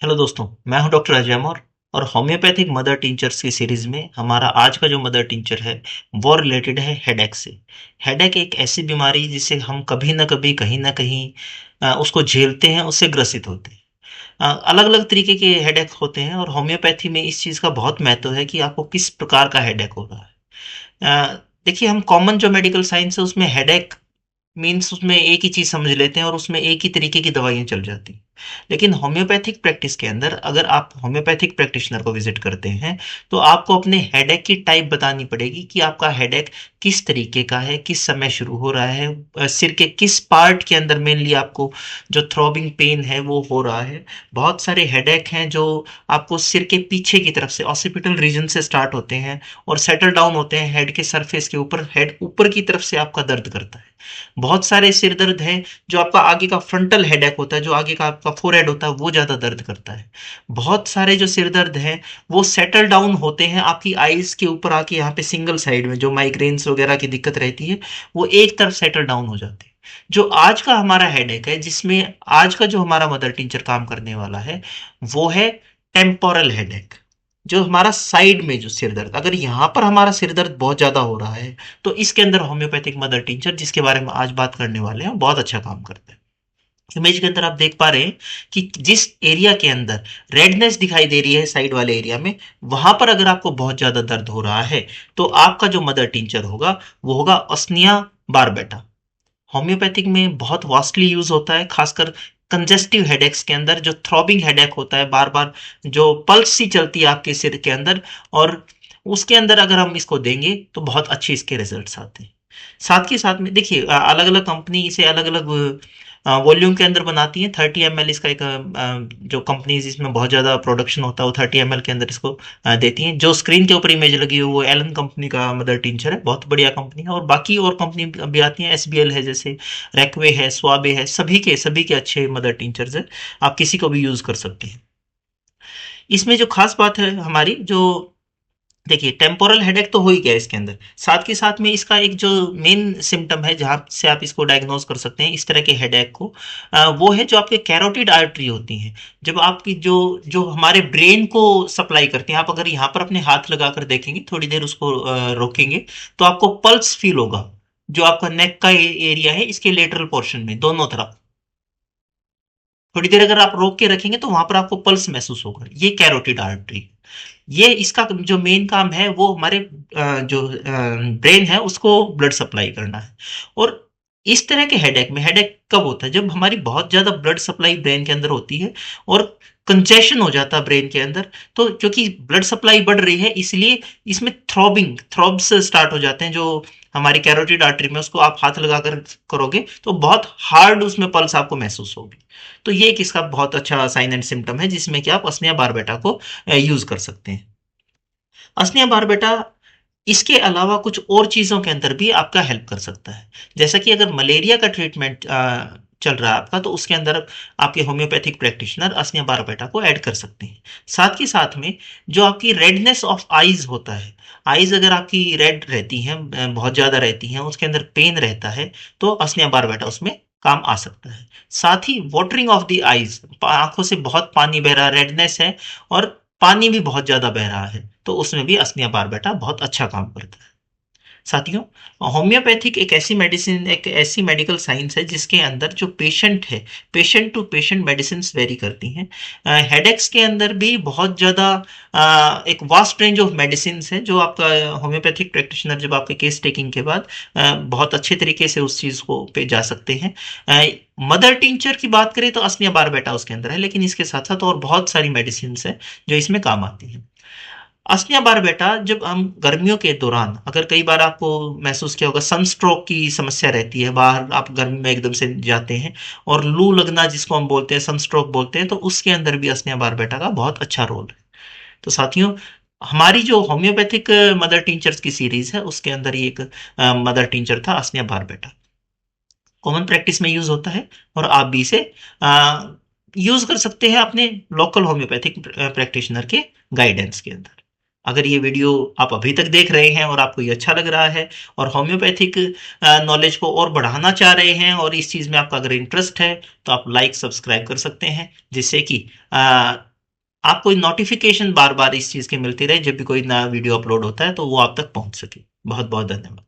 Hello दोस्तों, मैं हूं डॉक्टर अजय मौर्य और होम्योपैथिक मदर टिंचर्स की सीरीज में हमारा आज का जो मदर टिंचर है वो रिलेटेड है हेडेक से। हेडेक एक ऐसी बीमारी जिसे हम कभी ना कभी कहीं ना कहीं उसको झेलते हैं, उससे ग्रसित होते हैं। अलग अलग तरीके के हेडेक होते हैं और होम्योपैथी में इस चीज़ का बहुत महत्व है कि आपको किस प्रकार का हेडेक हो रहा है। देखिए, हम कॉमन जो मेडिकल साइंस है उसमें हेडेक मीन्स उसमें एक ही चीज़ समझ लेते हैं और उसमें एक ही तरीके की दवाइयाँ चल जाती हैं। लेकिन होम्योपैथिक प्रैक्टिस के अंदर अगर आप होम्योपैथिक प्रैक्टिशनर को विज़िट करते हैं, तो आपको अपने हेडेक की टाइप बतानी पड़ेगी कि आपका हेडेक किस तरीके का है, किस समय शुरू हो रहा है, सिर के किस पार्ट के अंदर मेनली आपको जो थ्रॉबिंग पेन है वो हो रहा है। बहुत सारे हेडेक हैं जो आपको सिर के पीछे की तरफ से ऑसिपिटल रीजन से स्टार्ट होते हैं और सेटल डाउन होते हैं हेड के सरफेस के ऊपर, हेड ऊपर की तरफ से आपका दर्द करता है। बहुत सारे सिर दर्द हैं जो आपका आगे का फ्रंटल हेडेक होता है, जो आगे का आपका फोरहेड होता है वो ज़्यादा दर्द करता है। बहुत सारे जो सिर दर्द हैं वो सेटल डाउन होते हैं आपकी आईज के ऊपर आके, यहाँ पे सिंगल साइड में जो माइग्रेन्स वगैरह की दिक्कत रहती है वो एक तरफ सेटल डाउन हो जाते हैं। जो आज का हमारा हेडेक है, जिसमें आज का जो हमारा मदर टीचर काम करने वाला है, वो है टेम्पोरल हेडेक। जो हमारा साइड में जो सिर दर्द, अगर यहाँ पर हमारा सिर दर्द बहुत ज्यादा हो रहा है तो इसके अंदर होम्योपैथिक मदर टिंचर, जिसके बारे में आज बात करने वाले हैं, बहुत अच्छा काम करता है। इमेज के अंदर आप देख पा रहे हैं कि जिस एरिया के अंदर रेडनेस दिखाई दे रही है साइड वाले एरिया में, वहां पर अगर आपको बहुत ज्यादा दर्द हो रहा है तो आपका जो मदर टिंचर होगा वो होगा अस्निया बारबेटा। होम्योपैथिक में बहुत वास्टली यूज होता है, खासकर कंजेस्टिव हेडेक्स के अंदर, जो थ्रॉबिंग हेडेक होता है, बार बार जो पल्स सी चलती है आपके सिर के अंदर, और उसके अंदर अगर हम इसको देंगे तो बहुत अच्छे इसके रिजल्ट्स आते हैं। साथ के साथ में देखिए, अलग अलग कंपनी इसे अलग अलग वॉल्यूम के अंदर बनाती है। 30 ml इसका एक जो कंपनीज इसमें बहुत ज़्यादा प्रोडक्शन होता है वो 30 ml के अंदर इसको देती हैं। जो स्क्रीन के ऊपर इमेज लगी है वो एलन कंपनी का मदर टिंचर है, बहुत बढ़िया कंपनी है। और बाकी और कंपनी भी आती हैं, एसबीएल है, जैसे रैकवे है, स्वाबे है, सभी के अच्छे मदर टिंचर्स है, आप किसी को भी यूज़ कर सकते हैं। इसमें जो खास बात है हमारी, जो देखिए, टेम्पोरल हेडेक तो हो ही गया इसके अंदर, साथ के साथ में इसका एक जो मेन सिम्टम है जहाँ से आप इसको डायग्नोज कर सकते हैं इस तरह के हेडेक को, वो है जो आपके कैरोटिड आर्टरी होती हैं। जब आपकी जो जो हमारे ब्रेन को सप्लाई करती हैं, आप अगर यहाँ पर अपने हाथ लगा कर देखेंगे, थोड़ी देर उसको रोकेंगे, तो आपको पल्स फील होगा। जो आपका नेक का एरिया है, इसके लेटरल पोर्शन में दोनों तरफ थोड़ी देर अगर आप रोक के रखेंगे तो वहां पर आपको पल्स महसूस होगा। ये कैरोटिड आर्टरी, ये इसका जो मेन काम है वो हमारे जो ब्रेन है उसको ब्लड सप्लाई करना है। और इस तरह के हेडेक में, हेडेक कब होता है जब हमारी बहुत ज्यादा ब्लड सप्लाई ब्रेन के अंदर होती है और कंजेशन हो जाता है ब्रेन के अंदर। तो क्योंकि ब्लड सप्लाई बढ़ रही है, इसलिए इसमें थ्रॉब्स स्टार्ट हो जाते हैं। जो हमारी कैरोटिड आर्टरी में, उसको आप हाथ लगाकर करोगे तो बहुत हार्ड उसमें पल्स आपको महसूस होगी। तो ये एक इसका बहुत अच्छा साइन एंड सिम्टम है जिसमें कि आप अस्निया बारबेटा को यूज कर सकते हैं। असनिया बारबेटा इसके अलावा कुछ और चीजों के अंदर भी आपका हेल्प कर सकता है। जैसा कि अगर मलेरिया का ट्रीटमेंट चल रहा है आपका, तो उसके अंदर आपके होम्योपैथिक प्रैक्टिशनर असनिया बारबेटा को ऐड कर सकते हैं। साथ के साथ में जो आपकी रेडनेस ऑफ आईज होता है, आईज अगर आपकी रेड रहती हैं, बहुत ज्यादा रहती हैं, उसके अंदर पेन रहता है, तो असनिया बारबेटा उसमें काम आ सकता है। साथ ही वाटरिंग ऑफ द आईज, आंखों से बहुत पानी बह रहा, रेडनेस है और पानी भी बहुत ज्यादा बह रहा है, तो उसमें भी असनिया बारबेटा बहुत अच्छा काम करता है। साथियों, होम्योपैथिक एक ऐसी मेडिसिन, एक ऐसी मेडिकल साइंस है जिसके अंदर जो पेशेंट है, patient to patient medicine vary करती हैं। हेडेक्स के अंदर भी बहुत ज़्यादा एक वास्ट रेंज ऑफ मेडिसिन है जो आपका होम्योपैथिक प्रैक्टिशनर जब आपके केस टेकिंग के बाद बहुत अच्छे तरीके से उस चीज़ को पे जा सकते हैं। मदर टिंचर की बात करें तो असनिया बारबेटा उसके अंदर है, लेकिन इसके साथ साथ और बहुत सारी मेडिसिन है जो इसमें काम आती हैं। असलिया बार बेटा, जब हम गर्मियों के दौरान, अगर कई बार आपको महसूस किया होगा, सनस्ट्रोक की समस्या रहती है, बाहर आप गर्मी में एकदम से जाते हैं और लू लगना जिसको हम बोलते हैं, सनस्ट्रोक बोलते हैं, तो उसके अंदर भी असलिया बार बेटा का बहुत अच्छा रोल है। तो साथियों, हमारी जो होम्योपैथिक मदर टीचर्स की सीरीज है उसके अंदर ही एक मदर टीचर था असलिया बार बेटा, कॉमन प्रैक्टिस में यूज होता है और आप भी इसे यूज कर सकते हैं अपने लोकल होम्योपैथिक प्रैक्टिशनर के गाइडेंस के अंदर। अगर ये वीडियो आप अभी तक देख रहे हैं और आपको ये अच्छा लग रहा है और होम्योपैथिक नॉलेज को और बढ़ाना चाह रहे हैं और इस चीज़ में आपका अगर इंटरेस्ट है, तो आप लाइक सब्सक्राइब कर सकते हैं, जिससे कि आपको नोटिफिकेशन बार-बार इस चीज़ की मिलती रहे, जब भी कोई नया वीडियो अपलोड होता है, तो वो आप तक पहुँच सके। बहुत-बहुत धन्यवाद।